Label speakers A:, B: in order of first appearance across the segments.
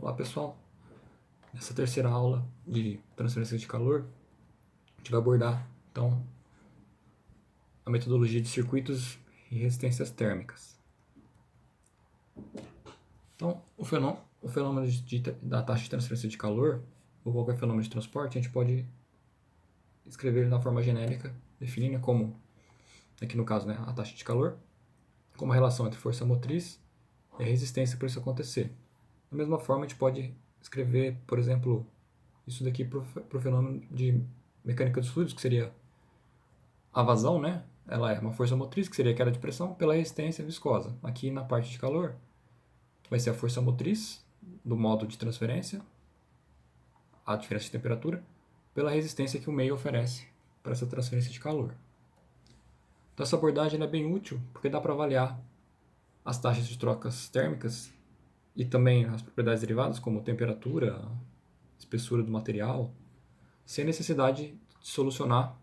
A: Olá pessoal, nessa terceira aula de transferência de calor, a gente vai abordar então a metodologia de circuitos e resistências térmicas. Então, o fenômeno da taxa de transferência de calor, ou qualquer fenômeno de transporte, a gente pode escrever ele na forma genérica, definindo como, aqui no caso, a taxa de calor, como a relação entre força motriz e a resistência para isso acontecer. Da mesma forma, a gente pode escrever, por exemplo, isso daqui para o fenômeno de mecânica dos fluidos, que seria a vazão, ela é uma força motriz, que seria a queda de pressão, pela resistência viscosa. Aqui na parte de calor, vai ser a força motriz do modo de transferência, a diferença de temperatura, pela resistência que o meio oferece para essa transferência de calor. Então essa abordagem é bem útil, porque dá para avaliar as taxas de trocas térmicas e também as propriedades derivadas, como temperatura, espessura do material, sem necessidade de solucionar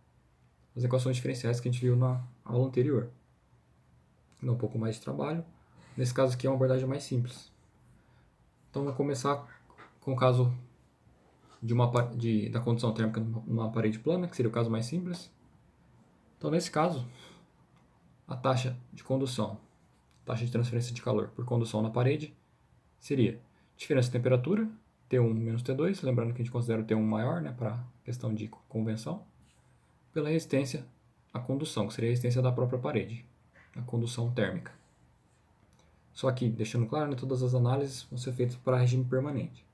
A: as equações diferenciais que a gente viu na aula anterior. Dá um pouco mais de trabalho. Nesse caso aqui é uma abordagem mais simples. Então vou começar com o caso da condução térmica numa parede plana, que seria o caso mais simples. Então nesse caso, a taxa de condução, taxa de transferência de calor por condução na parede, seria diferença de temperatura, T1 menos T2, lembrando que a gente considera o T1 maior, para questão de convenção, pela resistência à condução, que seria a resistência da própria parede, a condução térmica. Só que, deixando claro, todas as análises vão ser feitas para regime permanente.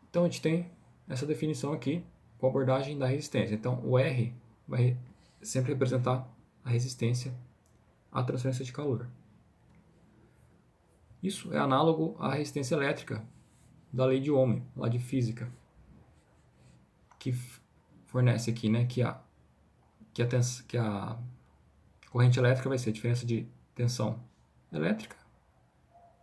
A: Então a gente tem essa definição aqui com a abordagem da resistência. Então o R vai sempre representar a resistência à transferência de calor. Isso é análogo à resistência elétrica da lei de Ohm, lá de física, que fornece aqui que a corrente elétrica vai ser a diferença de tensão elétrica,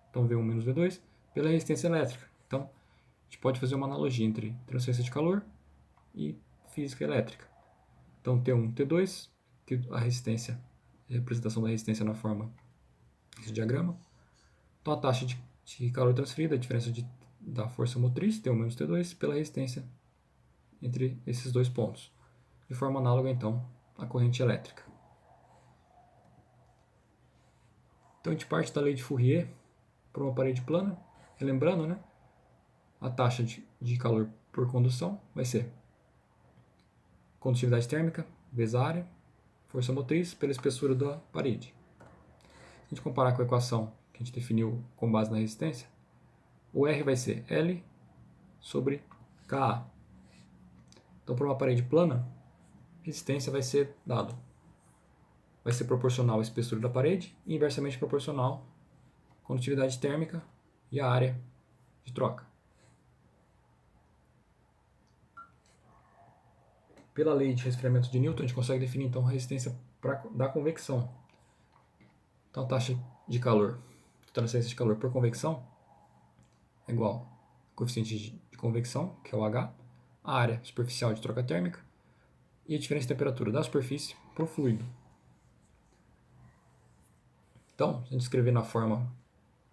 A: então V1 menos V2, pela resistência elétrica. Então a gente pode fazer uma analogia entre transferência de calor e física elétrica. Então T1, T2, que a resistência, a representação da resistência na forma desse diagrama. Então a taxa de calor transferida, a diferença da força motriz, T1 menos T2, pela resistência entre esses dois pontos. De forma análoga, então, à corrente elétrica. Então a gente parte da lei de Fourier para uma parede plana, relembrando, a taxa de calor por condução vai ser condutividade térmica vezes a área, força motriz pela espessura da parede. Se a gente comparar com a equação que a gente definiu com base na resistência, o R vai ser L sobre Ka. Então, para uma parede plana, a resistência vai ser proporcional à espessura da parede e inversamente proporcional à condutividade térmica e à área de troca. Pela lei de resfriamento de Newton, a gente consegue definir então a resistência da convecção. Então a taxa de calor, transferência de calor por convecção, é igual ao coeficiente de convecção, que é o H, a área superficial de troca térmica e a diferença de temperatura da superfície para o fluido. Então, se a gente escrever na forma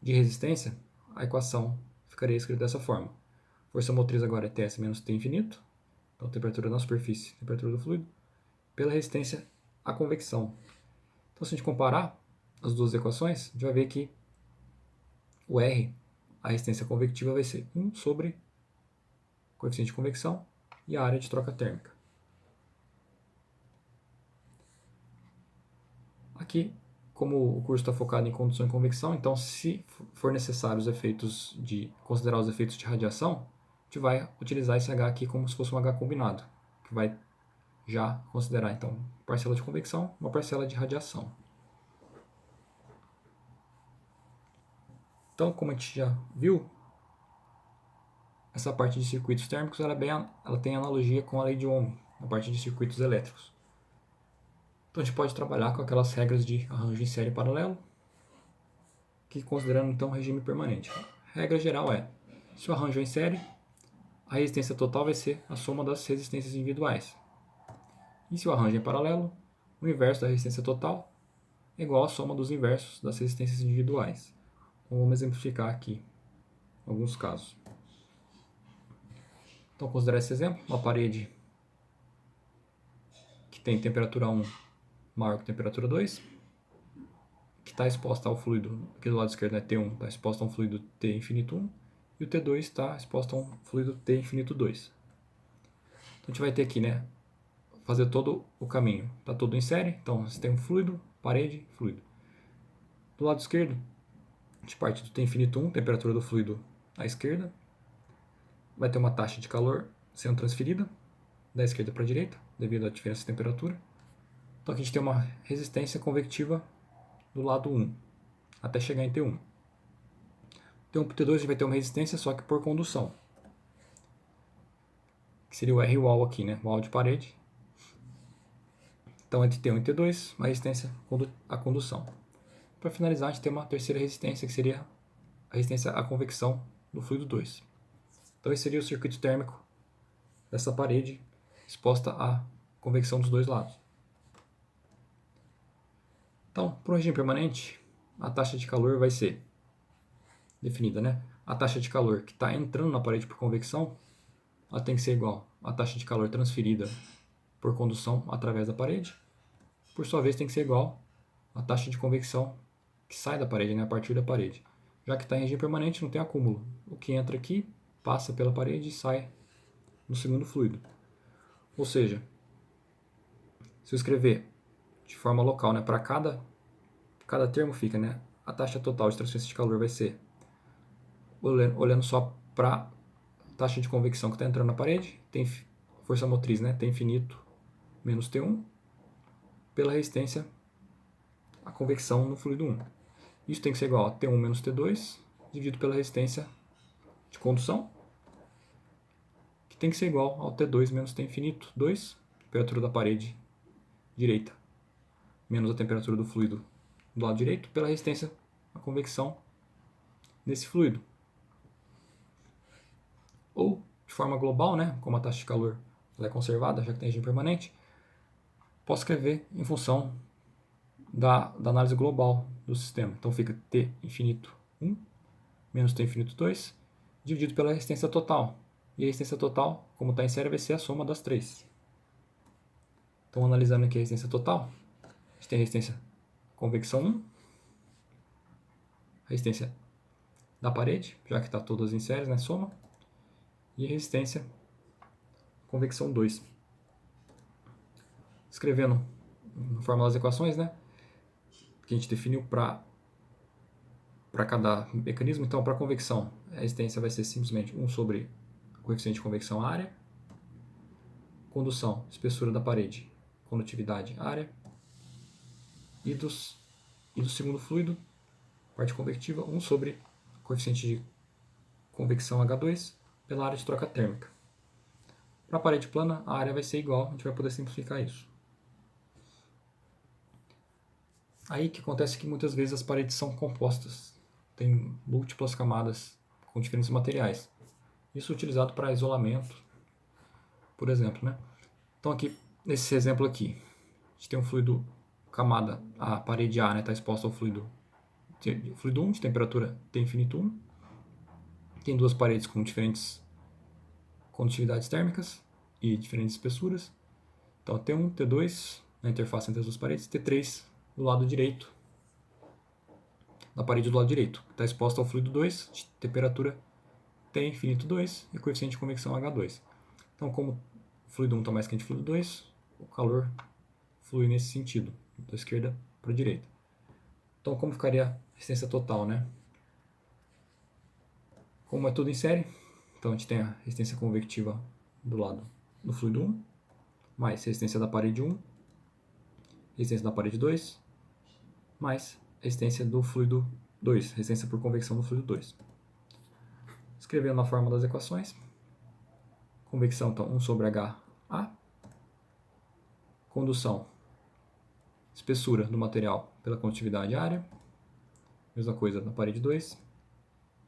A: de resistência, a equação ficaria escrita dessa forma. Força motriz agora é Ts menos T infinito, então temperatura na superfície, temperatura do fluido, pela resistência à convecção. Então, se a gente comparar as duas equações, a gente vai ver que o R, a resistência convectiva, vai ser 1 sobre o coeficiente de convecção e a área de troca térmica. Aqui, como o curso está focado em condução e convecção, então se for necessário considerar os efeitos de radiação, a gente vai utilizar esse H aqui como se fosse um H combinado, que vai já considerar então parcela de convecção e uma parcela de radiação. Então, como a gente já viu, essa parte de circuitos térmicos ela tem analogia com a lei de Ohm, na parte de circuitos elétricos. Então a gente pode trabalhar com aquelas regras de arranjo em série paralelo, que considerando então regime permanente. A regra geral é, se o arranjo é em série, a resistência total vai ser a soma das resistências individuais. E se o arranjo é em paralelo, o inverso da resistência total é igual à soma dos inversos das resistências individuais. Então, vamos exemplificar aqui alguns casos. Então, considerar esse exemplo, uma parede que tem temperatura 1 maior que temperatura 2, que está exposta ao fluido, aqui do lado esquerdo, né, T1, está exposta a um fluido T infinito 1, e o T2 está exposto a um fluido T infinito 2. Então, a gente vai ter aqui, né, fazer todo o caminho. Está todo em série, então você tem um fluido, parede, fluido. Do lado esquerdo, a gente parte do T infinito 1, temperatura do fluido à esquerda, vai ter uma taxa de calor sendo transferida da esquerda para a direita, devido à diferença de temperatura. Então aqui a gente tem uma resistência convectiva do lado 1, até chegar em T1. T1 para T2 a gente vai ter uma resistência, só que por condução, que seria o R wall aqui, né? Wall de parede. Então entre T1 e T2, uma resistência à condução. Para finalizar, a gente tem uma terceira resistência, que seria a resistência à convecção do fluido 2. Então esse seria o circuito térmico dessa parede exposta à convecção dos dois lados. Então, para um regime permanente, a taxa de calor vai ser definida, né? A taxa de calor que está entrando na parede por convecção, ela tem que ser igual à taxa de calor transferida por condução através da parede. Por sua vez, tem que ser igual à taxa de convecção que sai da parede, né? A partir da parede. Já que está em regime permanente, não tem acúmulo. O que entra aqui passa pela parede e sai no segundo fluido. Ou seja, se eu escrever de forma local, né, para cada termo fica, né, a taxa total de transferência de calor vai ser, olhando só para a taxa de convecção que está entrando na parede, tem força motriz, né, T infinito menos T1, pela resistência à convecção no fluido 1. Isso tem que ser igual a T1 menos T2, dividido pela resistência de condução, que tem que ser igual ao T2 menos T infinito 2, temperatura da parede direita, menos a temperatura do fluido do lado direito, pela resistência à convecção nesse fluido. Ou, de forma global, né, como a taxa de calor ela é conservada, já que tem regime permanente, posso escrever em função da análise global do sistema. Então fica T infinito 1 menos T infinito 2, dividido pela resistência total. E a resistência total, como está em série, vai ser a soma das três. Então, analisando aqui a resistência total, a gente tem a resistência convecção 1, a resistência da parede, já que está todas em séries, né, soma, e a resistência convecção 2. Escrevendo na fórmula das equações, né, que a gente definiu para cada mecanismo. Então, para a convecção, a resistência vai ser simplesmente 1 sobre o coeficiente de convecção área, condução, espessura da parede, condutividade área, e do segundo fluido, parte convectiva, 1 sobre o coeficiente de convecção H2 pela área de troca térmica. Para a parede plana, a área vai ser igual, a gente vai poder simplificar isso. Aí que acontece que muitas vezes as paredes são compostas, tem múltiplas camadas com diferentes materiais. Isso é utilizado para isolamento, por exemplo, né? Então aqui, nesse exemplo aqui, a gente tem um fluido camada, a parede A, né, está exposta ao fluido 1 de temperatura T infinito 1. Tem duas paredes com diferentes condutividades térmicas e diferentes espessuras. Então T1, T2 na interface entre as duas paredes, T3 do lado direito, na parede do lado direito, está exposta ao fluido 2 de temperatura T infinito 2 e coeficiente de convecção H2. Então, como o fluido 1 está mais quente que o fluido 2, o calor flui nesse sentido, da esquerda para a direita. Então, como ficaria a resistência total, né? Como é tudo em série, então a gente tem a resistência convectiva do lado do fluido 1, mais resistência da parede 1, resistência da parede 2, mais resistência do fluido 2, resistência por convecção do fluido 2. Escrevendo na forma das equações, convecção, então 1 sobre HA, condução, espessura do material pela condutividade área, mesma coisa na parede 2,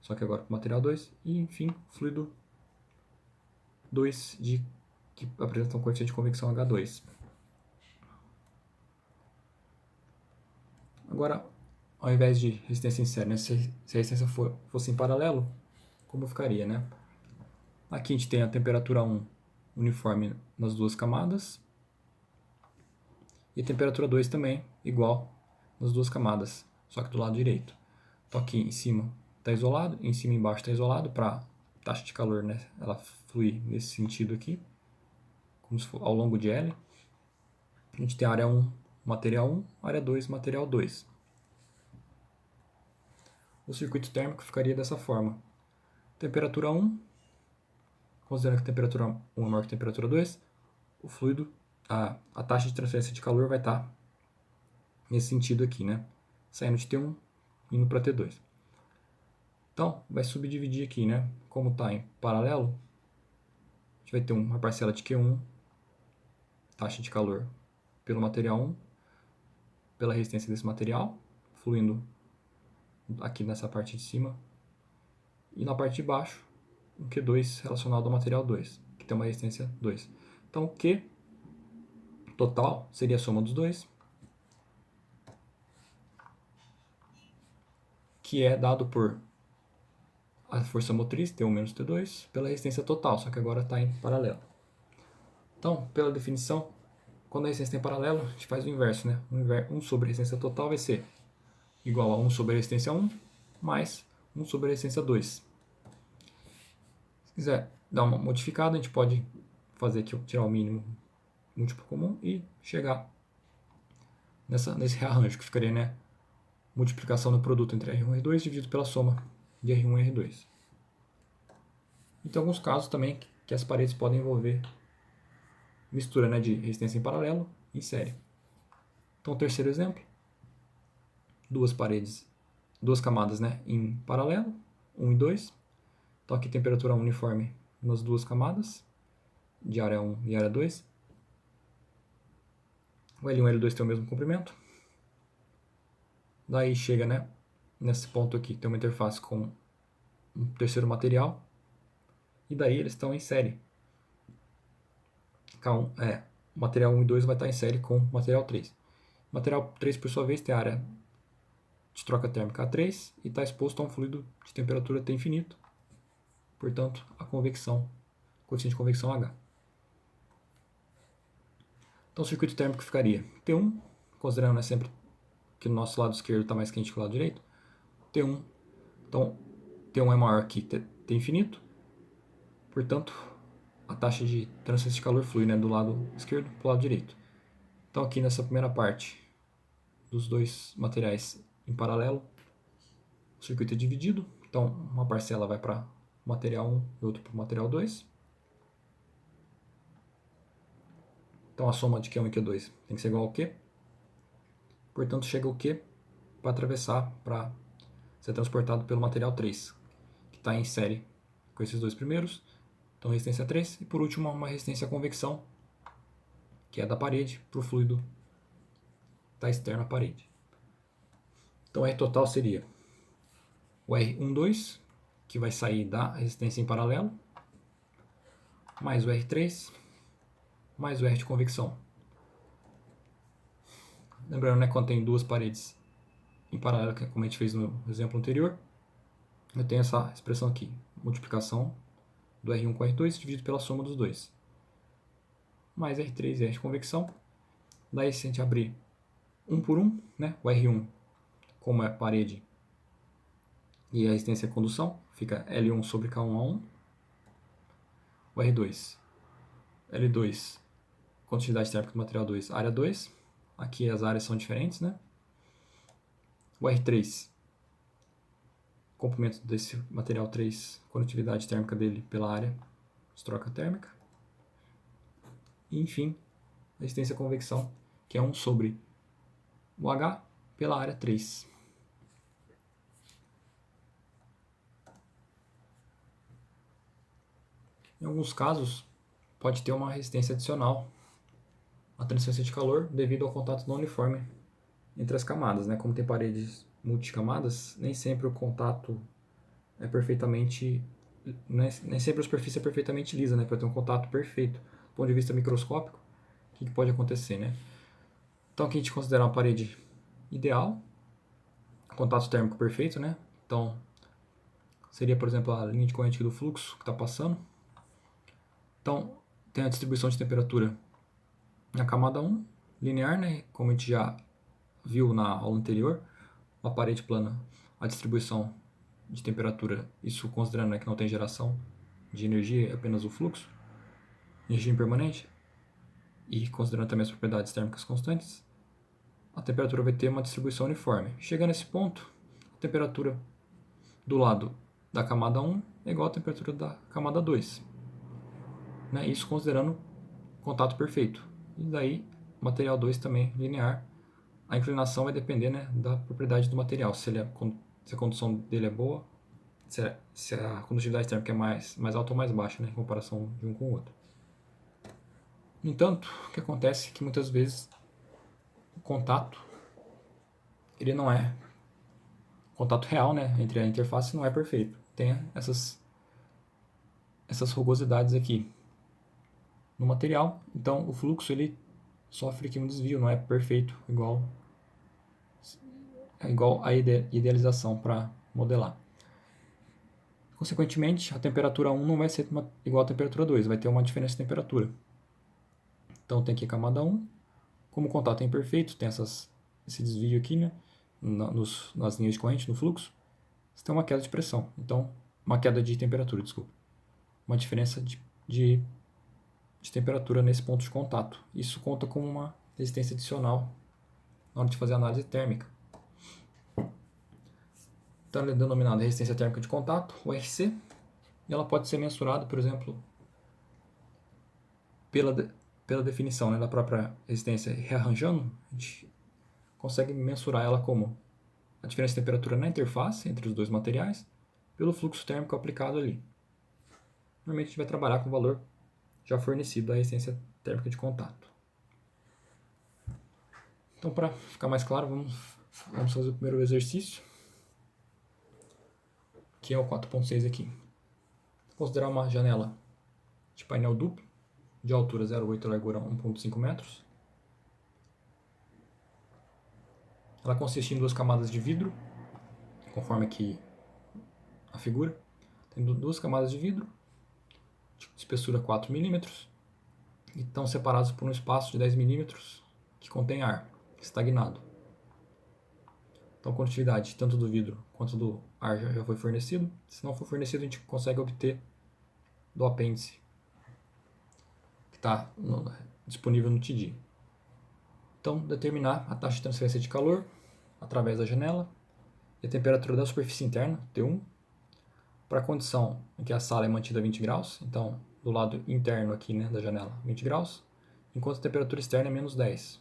A: só que agora para o material 2, e enfim, fluido 2 que apresenta um coeficiente de convecção H2. Agora, ao invés de resistência em série, né, se a resistência fosse em paralelo, como ficaria, né? Aqui a gente tem a temperatura 1 uniforme nas duas camadas. E a temperatura 2 também igual nas duas camadas, só que do lado direito. Então aqui em cima está isolado, em cima e embaixo está isolado para taxa de calor, né, ela fluir nesse sentido aqui, como se for ao longo de L. A gente tem área 1, material 1, área 2, material 2. O circuito térmico ficaria dessa forma. Temperatura 1, considerando que a temperatura 1 é maior que a temperatura 2, o fluido, a taxa de transferência de calor vai estar nesse sentido aqui, né? Saindo de T1, indo para T2. Então, vai subdividir aqui, né? Como está em paralelo, a gente vai ter uma parcela de Q1, taxa de calor pelo material 1, pela resistência desse material, fluindo aqui nessa parte de cima, e na parte de baixo, um Q2 relacionado ao material 2, que tem uma resistência 2. Então, o Q total seria a soma dos dois, que é dado por a força motriz, T1 menos T2, pela resistência total, só que agora está em paralelo. Então, pela definição, quando a resistência está em paralelo, a gente faz o inverso, né? 1 sobre a resistência total vai ser igual a 1 sobre a resistência 1 mais 1 sobre a resistência 2. Se quiser dar uma modificada, a gente pode fazer aqui, tirar o mínimo múltiplo comum e chegar nesse rearranjo, que ficaria, né, multiplicação do produto entre R1 e R2 dividido pela soma de R1 e R2. E tem alguns casos também que as paredes podem envolver mistura, né, de resistência em paralelo e em série. Então, o terceiro exemplo, duas camadas, né, em paralelo, 1 e 2. Então, aqui temperatura uniforme nas duas camadas, de área 1 e área 2. O L1 e L2 tem o mesmo comprimento. Daí chega, né, nesse ponto aqui, tem uma interface com um terceiro material. E daí eles estão em série. O material 1 e 2 vai estar em série com o material 3. O material 3, por sua vez, tem a área de troca térmica A3 e está exposto a um fluido de temperatura T infinito. Portanto, a convecção, coeficiente de convecção H. Então, o circuito térmico ficaria T1, considerando, né, sempre que o nosso lado esquerdo está mais quente que o lado direito. T1, então, T1 é maior que T infinito. Portanto, a taxa de transferência de calor flui, né, do lado esquerdo para o lado direito. Então, aqui nessa primeira parte dos dois materiais em paralelo, o circuito é dividido. Então, uma parcela vai para o material 1 e outra para o material 2. Então, a soma de Q1 e Q2 tem que ser igual ao Q. Portanto, chega o Q para atravessar, para ser transportado pelo material 3, que está em série com esses dois primeiros. Então, resistência 3. E, por último, uma resistência à convecção, que é da parede para o fluido está externo à parede. Então, R total seria o R12, que vai sair da resistência em paralelo, mais o R3, mais o R de convecção. Lembrando, né, quando tem duas paredes em paralelo, como a gente fez no exemplo anterior, eu tenho essa expressão aqui, multiplicação do R1 com R2 dividido pela soma dos dois, mais R3 e R de convecção. Daí, se a gente abrir um por um, né, o R1, como é parede e a resistência é condução, fica L1 sobre K1A1. O R2, L2, condutividade térmica do material 2, área 2. Aqui as áreas são diferentes, né? O R3, comprimento desse material 3, condutividade térmica dele pela área de troca térmica. E, enfim, a resistência à convecção, que é 1 sobre o H pela área 3. Em alguns casos, pode ter uma resistência adicional à transferência de calor devido ao contato não uniforme entre as camadas, né? Como tem paredes multicamadas, nem sempre o contato é perfeitamente, nem sempre a superfície é perfeitamente lisa, né? Para ter um contato perfeito. Do ponto de vista microscópico, o que pode acontecer, né? Então aqui a gente considera uma parede ideal, contato térmico perfeito, né? Então seria, por exemplo, a linha de corrente aqui do fluxo que está passando. Então, tem a distribuição de temperatura na camada 1, linear, né? Como a gente já viu na aula anterior, uma parede plana, a distribuição de temperatura, isso considerando, né, que não tem geração de energia, é apenas o fluxo, energia impermanente, e considerando também as propriedades térmicas constantes, a temperatura vai ter uma distribuição uniforme. Chegando nesse ponto, a temperatura do lado da camada 1 é igual à temperatura da camada 2. Né? Isso considerando contato perfeito. E daí, material 2 também linear. A inclinação vai depender, né, da propriedade do material, se a condução dele é boa, se a condutividade térmica é mais alta ou mais baixa, né, em comparação de um com o outro. No entanto, o que acontece é que muitas vezes o contato, ele não é contato real, né, entre a interface não é perfeito. Tem essas rugosidades aqui no material, então o fluxo ele sofre aqui um desvio, não é perfeito, igual a idealização para modelar. Consequentemente, a temperatura 1 não vai ser igual à temperatura 2, vai ter uma diferença de temperatura. Então tem aqui a camada 1, como o contato é imperfeito, tem esse desvio aqui, né, nas linhas de corrente, no fluxo, você tem uma queda de pressão, então uma queda de temperatura, desculpa. Uma diferença de temperatura nesse ponto de contato. Isso conta como uma resistência adicional na hora de fazer a análise térmica. Então ela é denominada resistência térmica de contato, o RC, e ela pode ser mensurada, por exemplo, pela definição, né, da própria resistência. Rearranjando, a gente consegue mensurar ela como a diferença de temperatura na interface entre os dois materiais pelo fluxo térmico aplicado ali. Normalmente a gente vai trabalhar com o valor já fornecido da resistência térmica de contato. Então, para ficar mais claro, vamos fazer o primeiro exercício, que é o 4.6 aqui. Vou considerar uma janela de painel duplo, de altura 0,8 e largura 1,5 metros. Ela consiste em duas camadas de vidro, conforme aqui a figura. Tem duas camadas de vidro, de espessura 4 milímetros, e estão separados por um espaço de 10 milímetros que contém ar estagnado. Então a condutividade tanto do vidro quanto do ar já foi fornecido. Se não for fornecido, a gente consegue obter do apêndice que está disponível no TD. Então, determinar a taxa de transferência de calor através da janela e a temperatura da superfície interna, T1, para a condição em que a sala é mantida a 20 graus, então do lado interno aqui, né, da janela, 20 graus, enquanto a temperatura externa é menos 10.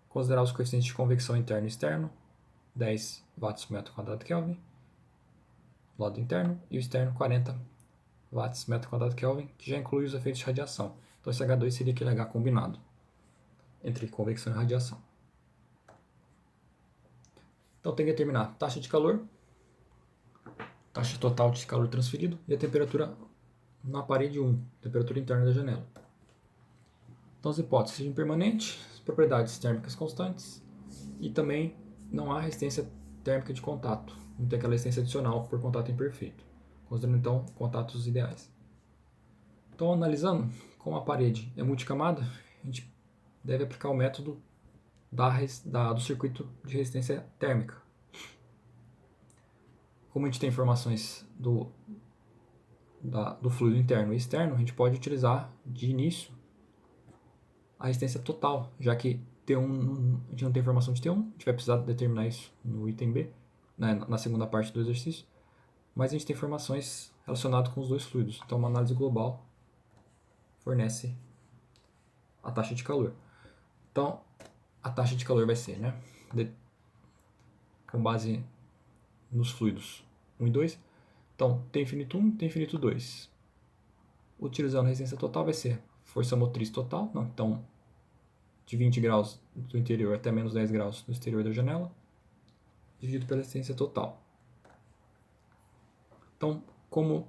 A: Considerar os coeficientes de convecção interno e externo, 10 watts por metro quadrado Kelvin, do lado interno, e o externo 40 watts por metro quadrado Kelvin, que já inclui os efeitos de radiação. Então esse H2 seria aquele H combinado entre convecção e radiação. Então tem que determinar taxa de calor, taxa total de calor transferido e a temperatura na parede 1, temperatura interna da janela. Então as hipóteses impermanente, propriedades térmicas constantes e também não há resistência térmica de contato, não tem aquela resistência adicional por contato imperfeito, considerando então contatos ideais. Então analisando como a parede é multicamada, a gente deve aplicar o método do circuito de resistência térmica. Como a gente tem informações do fluido interno e externo, a gente pode utilizar de início a resistência total, já que T1, a gente não tem informação de T1, a gente vai precisar determinar isso no item B, né, na segunda parte do exercício, mas a gente tem informações relacionadas com os dois fluidos, então uma análise global fornece a taxa de calor. Então, a taxa de calor vai ser, né, com base nos fluidos 1 e 2, então T infinito 1, T infinito 2. Utilizando a resistência total vai ser força motriz total, não, então de 20 graus do interior até menos 10 graus do exterior da janela, dividido pela resistência total. Então, como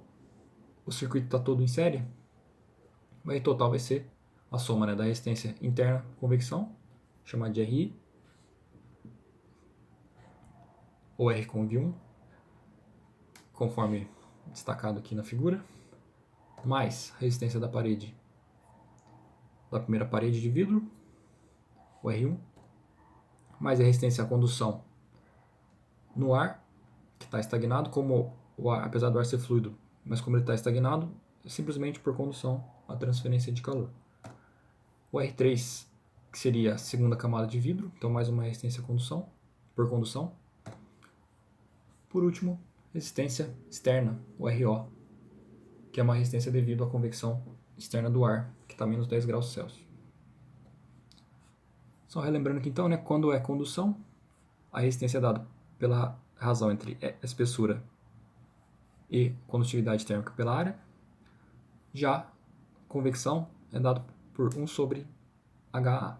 A: o circuito está todo em série, o R total vai ser a soma, né, da resistência interna convecção, chamada de RI, ou R conv1, conforme destacado aqui na figura, mais a resistência da parede, da primeira parede de vidro, o R1, mais a resistência à condução no ar, que está estagnado, como o ar, apesar do ar ser fluido, mas como ele está estagnado, é simplesmente por condução a transferência de calor. O R3, que seria a segunda camada de vidro, então mais uma resistência à condução, por condução. Por último, resistência externa, o RO, que é uma resistência devido à convecção externa do ar, que está a menos 10 graus Celsius. Só relembrando que então, né, quando é condução, a resistência é dada pela razão entre espessura e condutividade térmica pela área. Já convecção é dado por 1 sobre HA.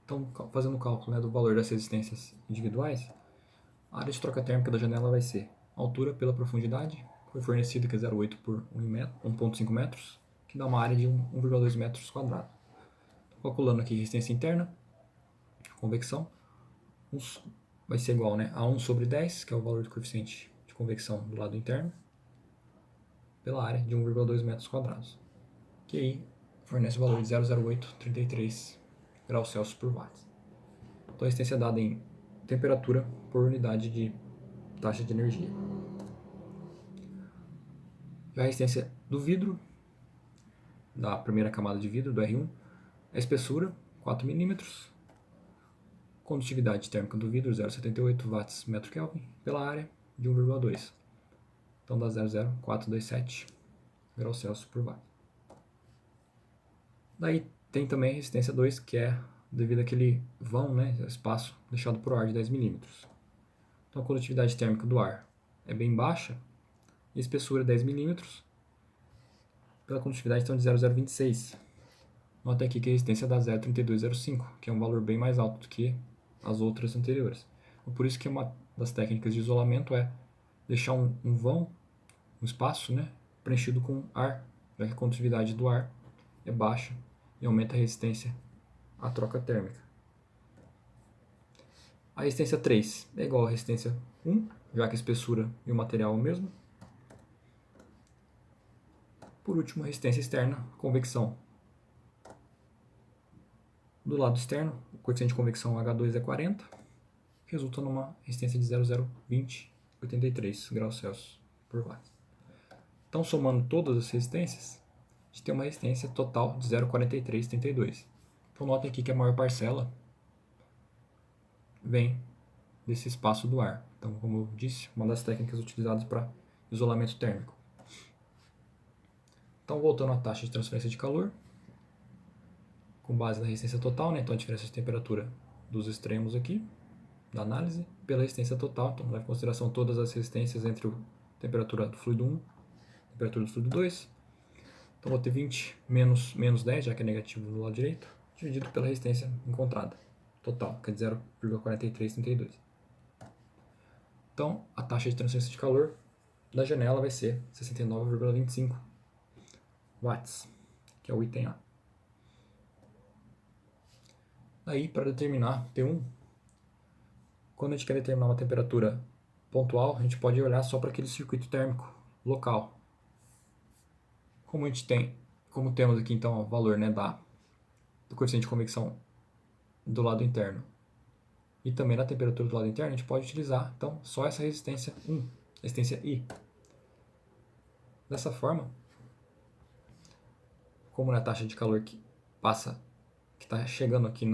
A: Então, fazendo o cálculo, né, do valor das resistências individuais, a área de troca térmica da janela vai ser a altura pela profundidade, foi fornecida que é 0,8 por 1,5 metros, que dá uma área de 1,2 metros quadrados. Calculando aqui resistência interna, convecção, vai ser igual, né, a 1 sobre 10, que é o valor do coeficiente de convecção do lado interno, pela área de 1,2 metros quadrados, que aí fornece o valor de 0,0833 graus Celsius por watt. Então a resistência é dada em temperatura por unidade de taxa de energia. Já a resistência do vidro, da primeira camada de vidro, do R1, a espessura, 4 mm, condutividade térmica do vidro, 0,78 watts metro Kelvin, pela área de 1,2. Então dá 0,0427 graus Celsius por watt. Daí tem também a resistência 2, que é devido àquele vão, né, espaço deixado por ar de 10 mm. Então a condutividade térmica do ar é bem baixa, e a espessura 10 mm, pela condutividade então de 0,026. Nota aqui que a resistência dá 0,3205, que é um valor bem mais alto do que as outras anteriores. Por isso que uma das técnicas de isolamento é deixar um vão, um espaço, né, preenchido com ar, já que a condutividade do ar é baixa e aumenta a resistência à troca térmica. A resistência 3 é igual à resistência 1, já que a espessura e o material é o mesmo. Por último, a resistência externa, convecção. Do lado externo, o coeficiente de convecção H2 é 40, que resulta numa resistência de 0,02083 graus Celsius por watt. Então, somando todas as resistências, a gente tem uma resistência total de 0,4332. Então, notem aqui que a maior parcela vem desse espaço do ar. Então, como eu disse, uma das técnicas utilizadas para isolamento térmico. Então, voltando à taxa de transferência de calor, com base na resistência total, né? Então a diferença de temperatura dos extremos aqui, da análise, pela resistência total, então leva em consideração todas as resistências entre a temperatura do fluido 1 e a temperatura do fluido 2. Então vou ter 20 menos 10, já que é negativo do lado direito, dividido pela resistência encontrada, total, que é de 0,4332. Então a taxa de transferência de calor da janela vai ser 69,25 watts, que é o item A. Aí, para determinar T1, quando a gente quer determinar uma temperatura pontual, a gente pode olhar só para aquele circuito térmico local. Como temos aqui então o valor, né, do coeficiente de convecção do lado interno e também da temperatura do lado interno, a gente pode utilizar então só essa resistência 1, resistência I. Dessa forma, como na taxa de calor que está chegando aqui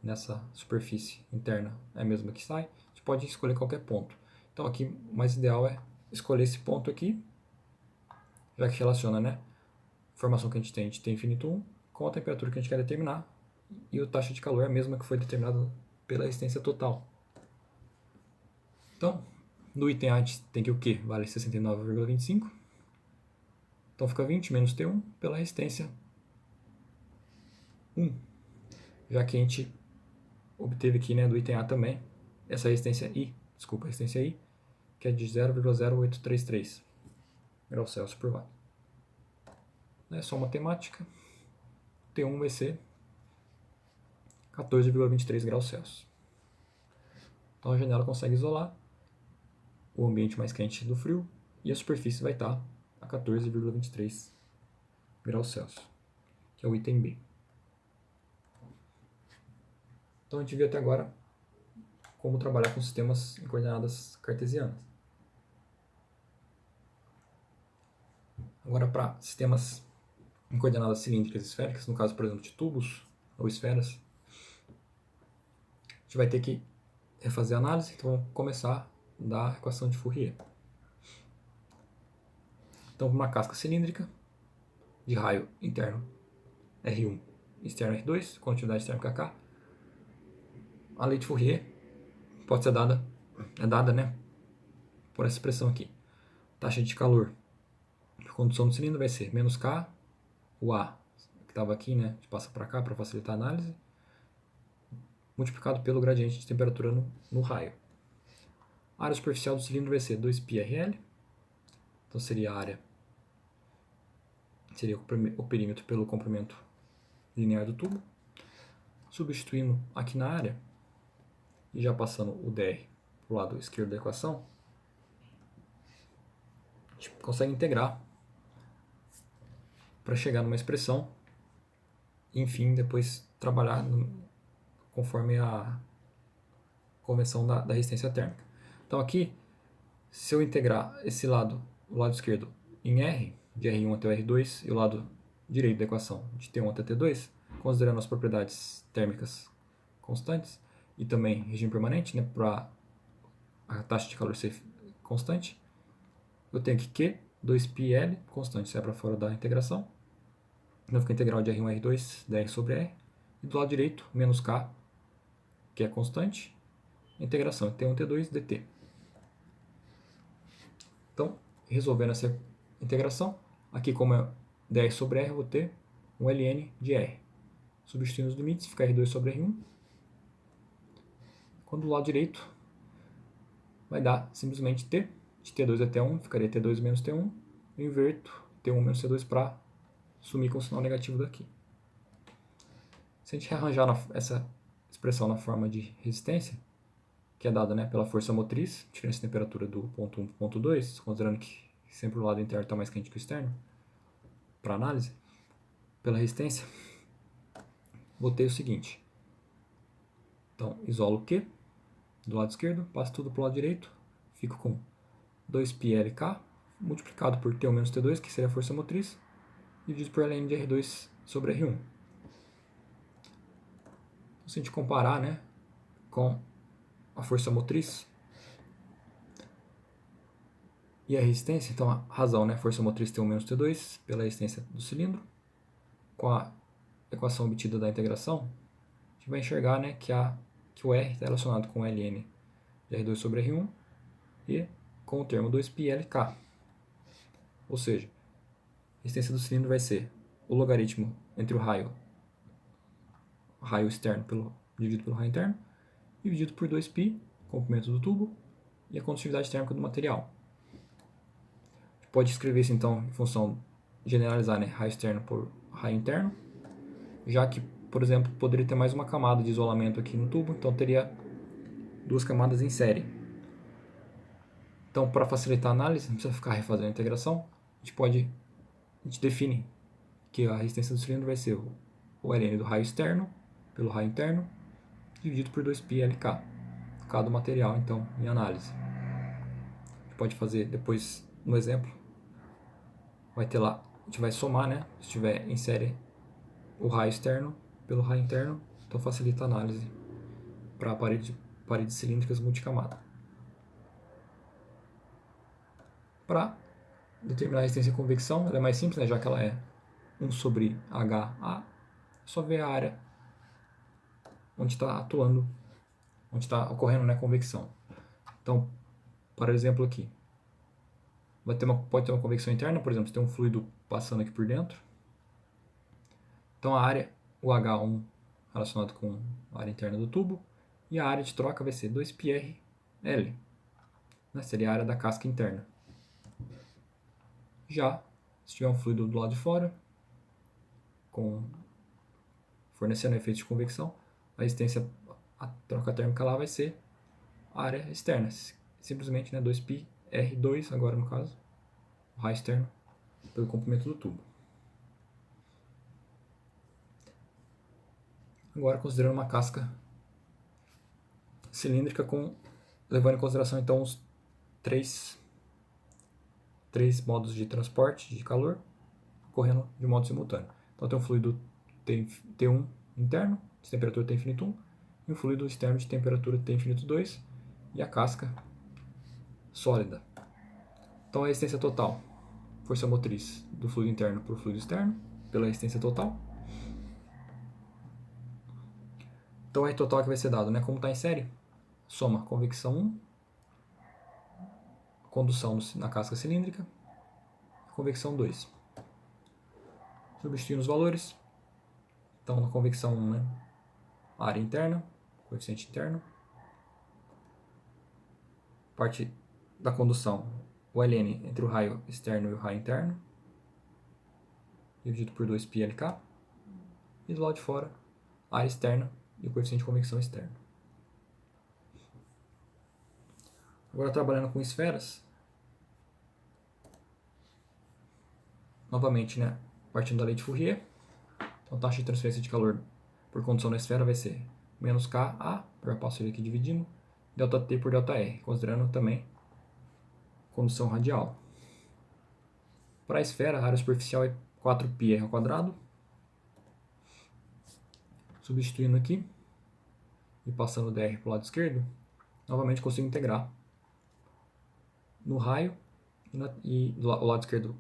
A: nessa superfície interna é a mesma que sai, a gente pode escolher qualquer ponto. Então aqui o mais ideal é escolher esse ponto aqui, já que relaciona, né, a informação que a gente tem infinito 1 com a temperatura que a gente quer determinar, e a taxa de calor é a mesma que foi determinada pela resistência total. Então, no item A a gente tem que o quê? Vale 69,25. Então fica 20 menos T1 pela resistência 1. Já que a gente obteve aqui, né, do item A também essa resistência I, que é de 0,0833 graus Celsius por watt. É só matemática. T1 vai ser 14,23 graus Celsius. Então a janela consegue isolar o ambiente mais quente do frio e a superfície vai estar a 14,23 graus Celsius, que é o item B. Então a gente viu até agora como trabalhar com sistemas em coordenadas cartesianas. Agora para sistemas em coordenadas cilíndricas e esféricas, no caso, por exemplo, de tubos ou esferas, a gente vai ter que refazer a análise, então vamos começar da equação de Fourier. Então, uma casca cilíndrica de raio interno R1 e externo R2, condutividade térmica K, a lei de Fourier pode ser dada, né, por essa expressão aqui. Taxa de calor de condução do cilindro vai ser menos K, o A que estava aqui, né, a gente passa para cá para facilitar a análise, multiplicado pelo gradiente de temperatura no raio. A área superficial do cilindro vai ser 2πrl, então seria a área, seria o perímetro pelo comprimento linear do tubo. Substituindo aqui na área, e já passando o dr para o lado esquerdo da equação, a gente consegue integrar para chegar numa expressão e, enfim, depois trabalhar conforme a convenção da resistência térmica. Então aqui, se eu integrar esse lado, o lado esquerdo, em R, de R1 até o R2, e o lado direito da equação, de T1 até T2, considerando as propriedades térmicas constantes, e também regime permanente, né, para a taxa de calor ser constante, eu tenho que Q, 2πL, constante, sai para fora da integração. Então fica a integral de R1 R2, dr sobre R. E do lado direito, menos K, que é constante, integração T1 T2 dt. Então, resolvendo essa integração, aqui como é dr sobre R, eu vou ter um ln de R. Substituindo os limites, fica R2 sobre R1. Quando do lado direito, vai dar simplesmente T, de T2 até T1, ficaria T2 menos T1. Eu inverto T1 menos T2 para sumir com o sinal negativo daqui. Se a gente rearranjar essa expressão na forma de resistência, que é dada, né, pela força motriz, diferença de temperatura do ponto 1 para o ponto 2, considerando que sempre o lado interno está mais quente que o externo, para análise, pela resistência, botei o seguinte. Então, isolo Q do lado esquerdo, passo tudo para o lado direito, fico com 2πLK multiplicado por T1 menos T2, que seria a força motriz, dividido por ln de R2 sobre R1. Então, se a gente comparar, né, com a força motriz e a resistência, então a razão, né, força motriz T1 menos T2 pela resistência do cilindro, com a equação obtida da integração, a gente vai enxergar, né, que o R está relacionado com ln de R2 sobre R1 e com o termo 2πLK. Ou seja, a resistência do cilindro vai ser o logaritmo entre o raio externo dividido pelo raio interno, dividido por 2π, comprimento do tubo, e a condutividade térmica do material. A gente pode escrever isso então em função generalizar, né, raio externo por raio interno, já que, por exemplo, poderia ter mais uma camada de isolamento aqui no tubo, então teria duas camadas em série. Então, para facilitar a análise, não precisa ficar refazendo a integração, a gente define que a resistência do cilindro vai ser o ln do raio externo pelo raio interno, dividido por 2πLK, cada material, então, em análise. A gente pode fazer depois, no exemplo, vai ter lá, a gente vai somar, né, se tiver em série o raio externo pelo raio interno, então facilita a análise para paredes cilíndricas multicamada. Para determinar a resistência de convecção, ela é mais simples, né, já que ela é 1 sobre HA, só ver a área onde está atuando, onde está ocorrendo, né, a convecção. Então, para exemplo aqui, pode ter uma convecção interna, por exemplo, se tem um fluido passando aqui por dentro. Então a área, o H1 relacionado com a área interna do tubo, e a área de troca vai ser 2πrl, né, seria a área da casca interna. Já, se tiver um fluido do lado de fora, fornecendo efeito de convecção, a resistência, a troca térmica lá vai ser área externa. Simplesmente, né, 2π R2, agora no caso, o raio externo, pelo comprimento do tubo. Agora, considerando uma casca cilíndrica, levando em consideração então os três modos de transporte de calor ocorrendo de modo simultâneo. Então tem um fluido T1 interno, de temperatura T infinito 1, e um fluido externo de temperatura T infinito 2, e a casca sólida. Então a resistência total, força motriz do fluido interno para o fluido externo, pela resistência total. Então o R total que vai ser dado, né? Como está em série, soma convecção 1, condução na casca cilíndrica, convecção 2. Substituindo os valores, então na convecção 1, né? Área interna, coeficiente interno, parte da condução, o ln entre o raio externo e o raio interno, dividido por 2πlk, e do lado de fora, a área externa e o coeficiente de convecção externo. Agora, trabalhando com esferas, novamente, né, partindo da lei de Fourier, então a taxa de transferência de calor por condução na esfera vai ser menos Ka, eu passo ele aqui dividindo, ΔT por ΔR, considerando também condução radial. Para a esfera, a área superficial é 4πr ao quadrado. Substituindo aqui e passando o dr para o lado esquerdo, novamente consigo integrar no raio e o lado esquerdo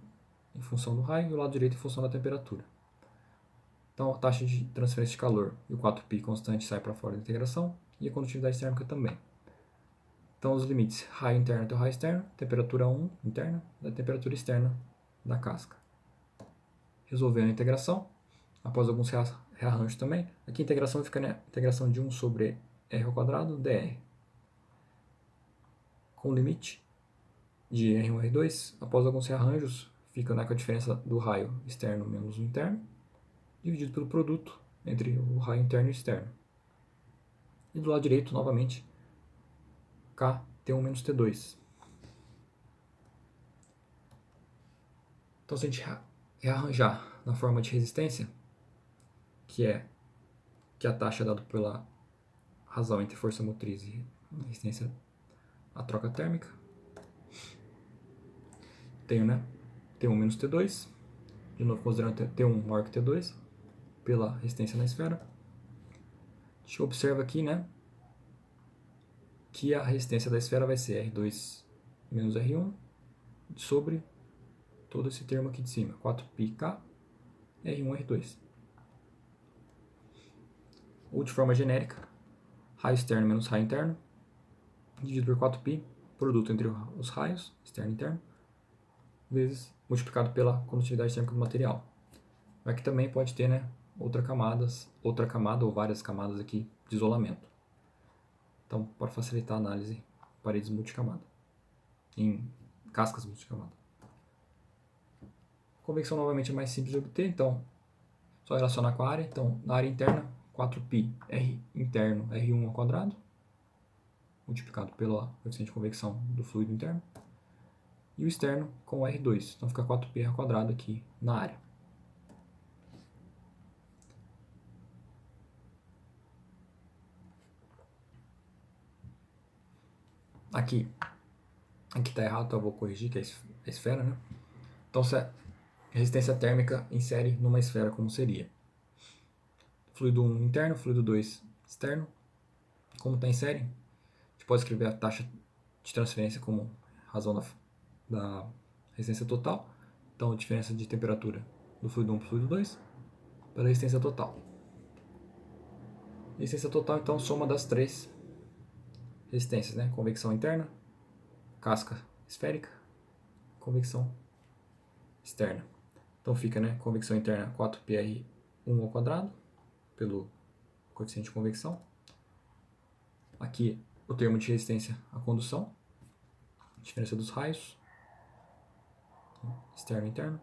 A: em função do raio e o lado direito em função da temperatura. Então a taxa de transferência de calor e o 4π constante sai para fora da integração e a condutividade térmica também. Então os limites raio interno até o raio externo, temperatura 1 interna da temperatura externa da casca. Resolvendo a integração, após alguns rearranjos também, aqui a integração fica na integração de 1 sobre r ao quadrado dr. Com o limite de R1 e R2, após alguns rearranjos, fica, né, com a diferença do raio externo menos o interno, dividido pelo produto entre o raio interno e o externo. E do lado direito, novamente, K T1 menos T2. Então, se a gente rearranjar na forma de resistência, que a taxa é dada pela razão entre força motriz e resistência à troca térmica, tenho, né, T1 menos T2, de novo considerando T1 maior que T2, pela resistência na esfera. A gente observa aqui, né, que a resistência da esfera vai ser R2 menos R1 sobre todo esse termo aqui de cima, 4πk R1 R2. Ou de forma genérica, raio externo menos raio interno, dividido por 4π, produto entre os raios, externo e interno, vezes multiplicado pela condutividade térmica do material. Aqui também pode ter, né, outra camada ou várias camadas aqui de isolamento. Então, para facilitar a análise, paredes multicamada, em cascas multicamada. Convecção novamente é mais simples de obter, então só relacionar com a área. Então, na área interna, 4π R interno R1 ao quadrado, multiplicado pelo coeficiente de convecção do fluido interno, e o externo com R2, então fica 4π ao quadrado aqui na área. Aqui está errado, então eu vou corrigir, que é a esfera, né? Então, se a resistência térmica insere numa esfera, como seria? Fluido 1 interno, fluido 2 externo. Como está em série, a gente pode escrever a taxa de transferência como razão da resistência total. Então, a diferença de temperatura do fluido 1 para o fluido 2 pela resistência total. Resistência total, então, soma das três resistências, né? Convecção interna, casca esférica, convecção externa. Então fica, né, convecção interna 4πr1 ao quadrado, pelo coeficiente de convecção. Aqui o termo de resistência à condução, diferença dos raios, externo e interno.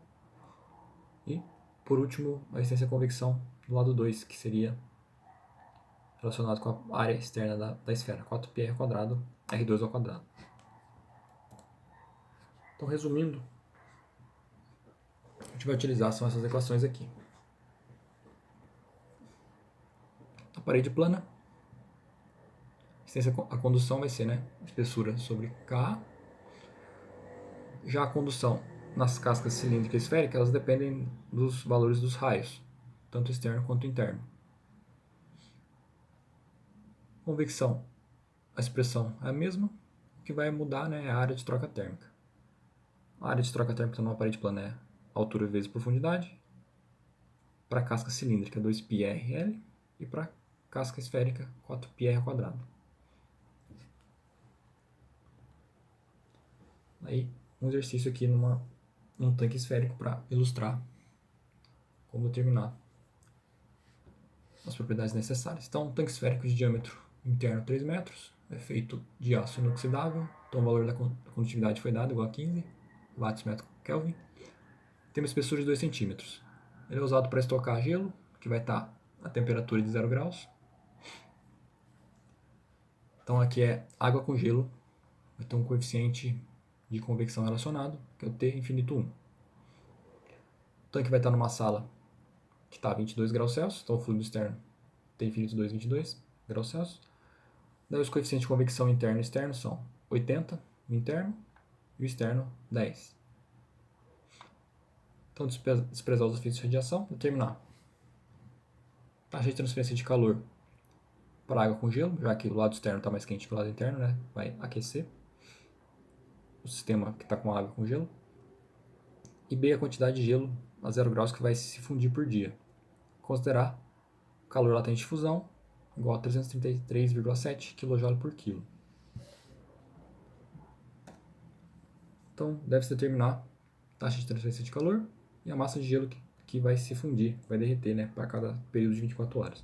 A: E, por último, a resistência à convecção do lado 2, que seria relacionado com a área externa da esfera, 4πr ao quadrado R2 ao quadrado. Então, resumindo, a gente vai utilizar são essas equações aqui. A parede plana, a condução vai ser, né, espessura sobre K. Já a condução nas cascas cilíndrica e esférica, elas dependem dos valores dos raios, tanto externo quanto interno. Convecção, a expressão é a mesma, o que vai mudar, né, é a área de troca térmica. A área de troca térmica numa parede plana é altura vezes profundidade. Para a casca cilíndrica, 2πrl, e para a casca esférica, 4πr². Aí, um exercício aqui num tanque esférico para ilustrar como determinar as propriedades necessárias. Então, um tanque esférico de diâmetro interno 3 metros, é feito de aço inoxidável, então o valor da condutividade foi dado igual a 15 watts/Kelvin. Tem uma espessura de 2 centímetros. Ele é usado para estocar gelo, que vai estar a temperatura de 0 graus. Então aqui é água com gelo, vai ter um coeficiente de convecção relacionado, que é o T infinito 1. O tanque vai estar numa sala que está a 22 graus Celsius, então o fluido externo T infinito 2, 22 graus Celsius. Daí os coeficientes de convecção interno e externo são 80 no interno e o externo 10. Então desprezar os efeitos de radiação, determinar taxa de transferência de calor para água com gelo, já que o lado externo está mais quente que o lado interno, né? Vai aquecer o sistema que está com água com gelo. E B, a quantidade de gelo a 0 graus que vai se fundir por dia. Considerar o calor latente de fusão igual a 333,7 kJ por quilo. Então, deve-se determinar a taxa de transferência de calor e a massa de gelo que vai se fundir, vai derreter, né, para cada período de 24 horas.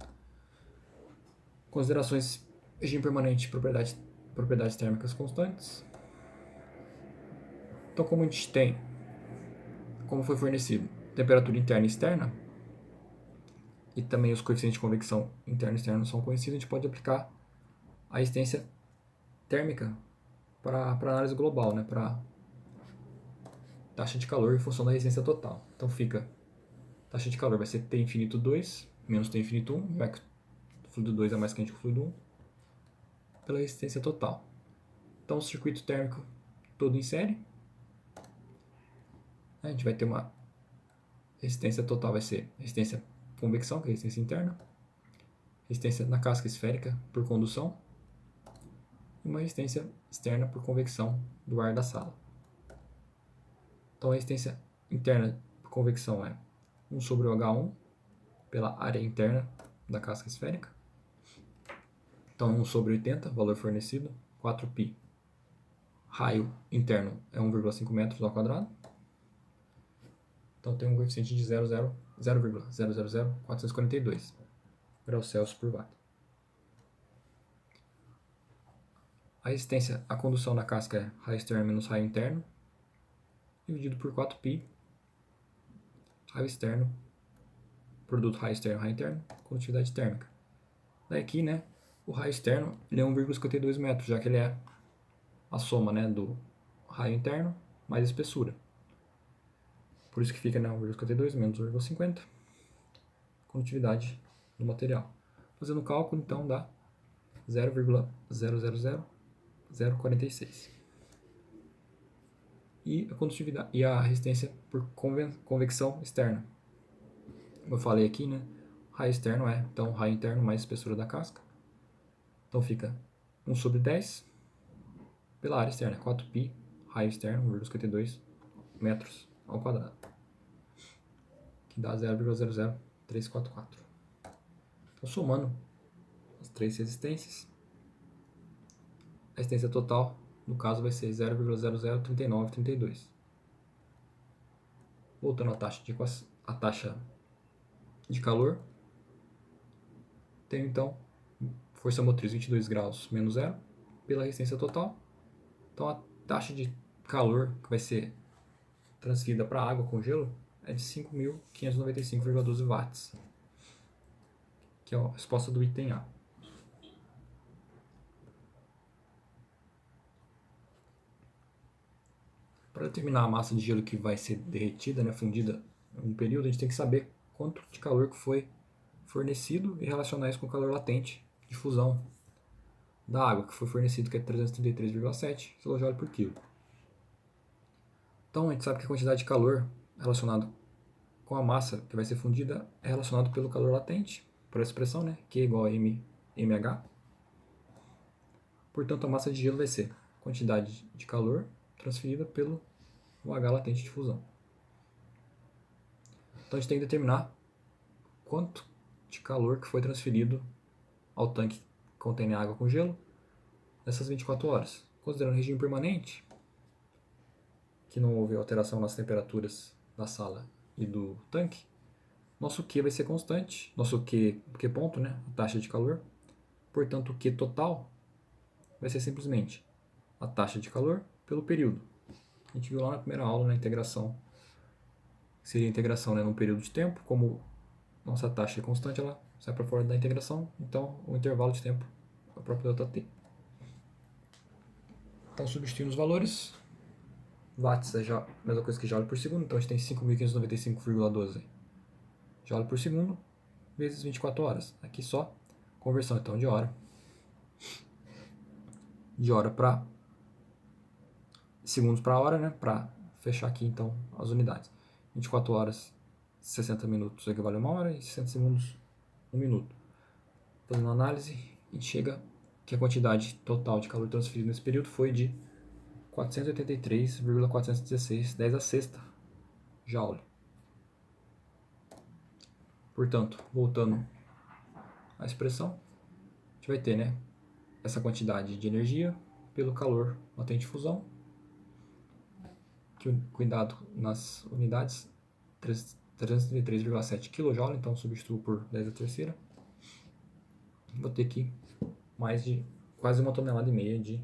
A: Considerações: regime permanente, propriedades térmicas constantes. Então, como a gente tem, como foi fornecido, temperatura interna e externa, e também os coeficientes de convecção interno e externo são conhecidos, a gente pode aplicar a resistência térmica para análise global, né, para taxa de calor em função da resistência total. Então fica, taxa de calor vai ser T infinito 2 menos T infinito 1, já que o fluido 2 é mais quente que o fluido 1, pela resistência total. Então o circuito térmico todo em série, a gente vai ter uma resistência total, vai ser resistência convecção, que é a resistência interna, resistência na casca esférica por condução, e uma resistência externa por convecção do ar da sala. Então a resistência interna por convecção é 1 sobre o H1 pela área interna da casca esférica. Então 1 sobre 80, valor fornecido, 4π. Raio interno é 1,5 metros ao quadrado. Então tem um coeficiente de 0,000442 graus Celsius por watt. A resistência à condução na casca é raio externo menos raio interno, dividido por 4π, raio externo, produto raio externo, raio interno, condutividade térmica. Daí aqui, né, o raio externo ele é 1,52 metros, já que ele é a soma, né, do raio interno mais a espessura. Por isso que fica, né, 1,52 menos 1,50, condutividade do material. Fazendo o cálculo, então, dá 0,000046. E a condutividade e a resistência por convecção externa. Como eu falei aqui, né, raio externo é, então, raio interno mais a espessura da casca. Então fica 1 sobre 10 pela área externa, 4π, raio externo, 1,52 metros ao quadrado, que dá 0,00344. Então, somando as três resistências, a resistência total, no caso, vai ser 0,003932. Voltando à taxa de calor, tenho então força motriz 22 graus menos 0 pela resistência total. Então a taxa de calor que vai ser transferida para a água com gelo é de 5.595,12 watts, que é a resposta do item A. Para determinar a massa de gelo que vai ser derretida, né, fundida em um período, a gente tem que saber quanto de calor que foi fornecido e relacionar isso com o calor latente de fusão da água, que foi fornecido, que é 333,7 kJ por quilo. Então a gente sabe que a quantidade de calor relacionada com a massa que vai ser fundida é relacionado pelo calor latente, por essa expressão, né, Q igual a mH. Portanto, a massa de gelo vai ser a quantidade de calor transferida pelo H latente de fusão. Então a gente tem que determinar quanto de calor que foi transferido ao tanque que contém água com gelo nessas 24 horas. Considerando regime permanente, que não houve alteração nas temperaturas da sala e do tanque, nosso Q vai ser constante, nosso Q ponto, né, a taxa de calor. Portanto, o Q total vai ser simplesmente a taxa de calor pelo período. A gente viu lá na primeira aula, na integração, seria a integração, né, num período de tempo, como nossa taxa é constante, ela sai para fora da integração, então o intervalo de tempo é o próprio ΔT. Então, substituindo os valores, watts é já a mesma coisa que joule por segundo, então a gente tem 5.595,12 joule por segundo vezes 24 horas. Aqui só conversão então de hora para segundos para hora, né, para fechar aqui então as unidades. 24 horas, 60 minutos equivale a 1 hora e 60 segundos 1 minuto. Fazendo análise, a gente chega que a quantidade total de calor transferido nesse período foi de 483,416, 10 a sexta joule. Portanto, voltando à expressão, a gente vai ter, né, essa quantidade de energia pelo calor latente de fusão, que cuidado nas unidades, 333,7 kJ, então substituo por 10 a terceira. Vou ter aqui mais de quase 1,5 tonelada de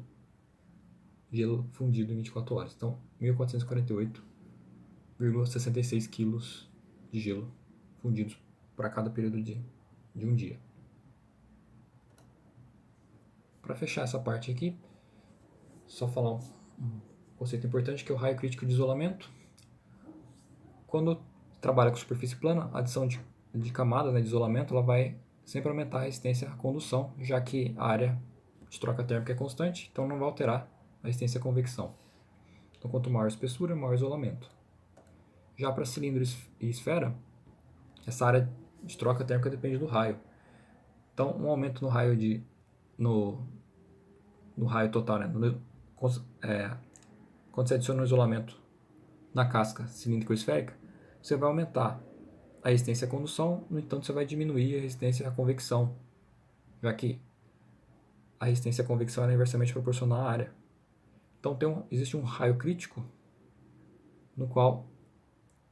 A: gelo fundido em 24 horas. Então, 1.448,66 quilos de gelo fundidos para cada período de um dia. Para fechar essa parte aqui, só falar um conceito importante, que é o raio crítico de isolamento. Quando trabalha com superfície plana, a adição de camadas, né, de isolamento, ela vai sempre aumentar a resistência à condução, já que a área de troca térmica é constante, então não vai alterar a resistência à convecção. Então, quanto maior a espessura, maior o isolamento. Já para cilindro e esfera, essa área de troca térmica depende do raio. Então, um aumento no raio no raio total, né? Quando você adiciona um isolamento na casca cilíndrica ou esférica, você vai aumentar a resistência à condução, no entanto, você vai diminuir a resistência à convecção, já que a resistência à convecção é inversamente proporcional à área. Então, existe um raio crítico no qual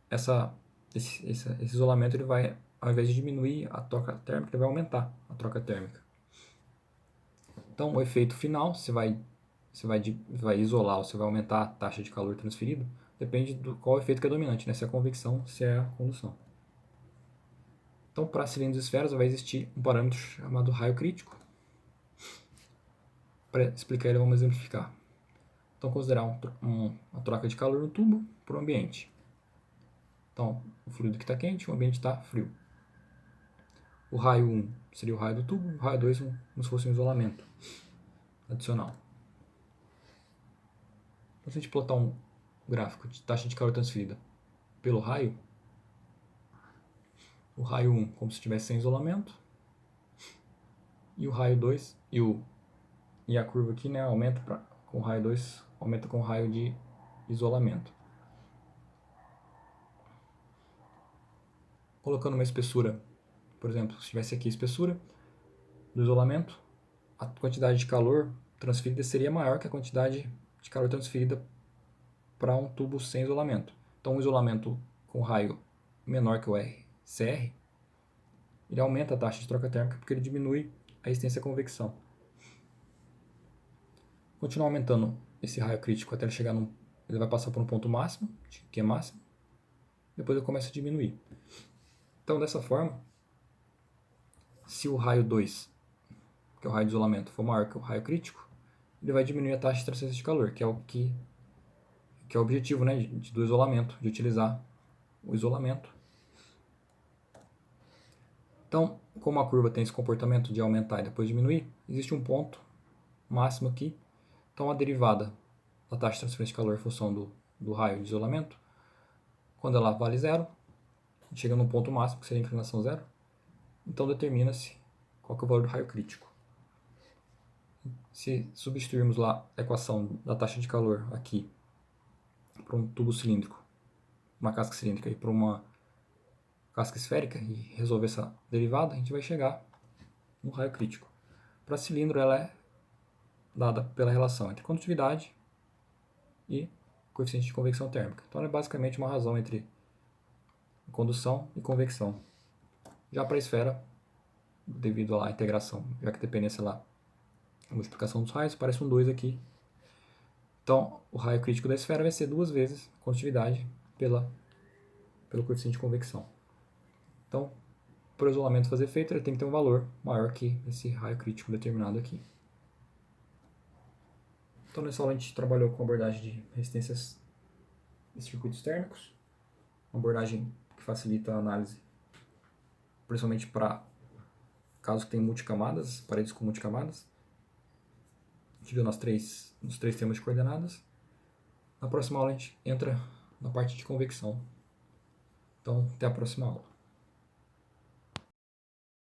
A: esse isolamento ele vai, ao invés de diminuir a troca térmica, ele vai aumentar a troca térmica. Então, o efeito final, você vai isolar ou você vai aumentar a taxa de calor transferido, depende do qual efeito que é dominante, né? Se é a convecção, se é a condução. Então, para cilindros e esferas, vai existir um parâmetro chamado raio crítico. Para explicar ele, vamos exemplificar. Então, considerar uma troca de calor no tubo para o ambiente. Então, o fluido que está quente, o ambiente está frio. O raio 1 seria o raio do tubo, o raio 2 como se fosse um isolamento adicional. Então, se a gente plotar um gráfico de taxa de calor transferida pelo raio, o raio 1 como se estivesse sem isolamento, e o raio 2, e a curva aqui, né, aumenta com o raio 2, aumenta com o raio de isolamento. Colocando uma espessura, por exemplo, se tivesse aqui a espessura do isolamento, a quantidade de calor transferida seria maior que a quantidade de calor transferida para um tubo sem isolamento. Então, um isolamento com raio menor que o RCR, ele aumenta a taxa de troca térmica porque ele diminui a resistência à convecção. Continua aumentando esse raio crítico até ele chegar ele vai passar por um ponto máximo, que é máximo, depois ele começa a diminuir. Então, dessa forma, se o raio 2, que é o raio de isolamento, for maior que o raio crítico, ele vai diminuir a taxa de transferência de calor, que é o que que é o objetivo, né, do isolamento, de utilizar o isolamento. Então, como a curva tem esse comportamento de aumentar e depois diminuir, existe um ponto máximo aqui. Então, a derivada da taxa de transferência de calor em função do raio de isolamento, quando ela vale zero, chega num ponto máximo, que seria a inclinação zero, então determina-se qual que é o valor do raio crítico. Se substituirmos lá a equação da taxa de calor aqui para um tubo cilíndrico, uma casca cilíndrica e para uma casca esférica e resolver essa derivada, a gente vai chegar no raio crítico. Para cilindro, ela é dada pela relação entre condutividade e coeficiente de convecção térmica. Então, ela é basicamente uma razão entre condução e convecção. Já para a esfera, devido à integração, já que a dependência lá, a multiplicação dos raios, parece um 2 aqui. Então, o raio crítico da esfera vai ser 2 vezes a condutividade pelo coeficiente de convecção. Então, para o isolamento fazer efeito, ele tem que ter um valor maior que esse raio crítico determinado aqui. Então, nessa aula a gente trabalhou com a abordagem de resistências e circuitos térmicos, uma abordagem que facilita a análise, principalmente para casos que tem multicamadas, paredes com multicamadas. A gente viu nos três temas de coordenadas. Na próxima aula a gente entra na parte de convecção. Então, até a próxima aula.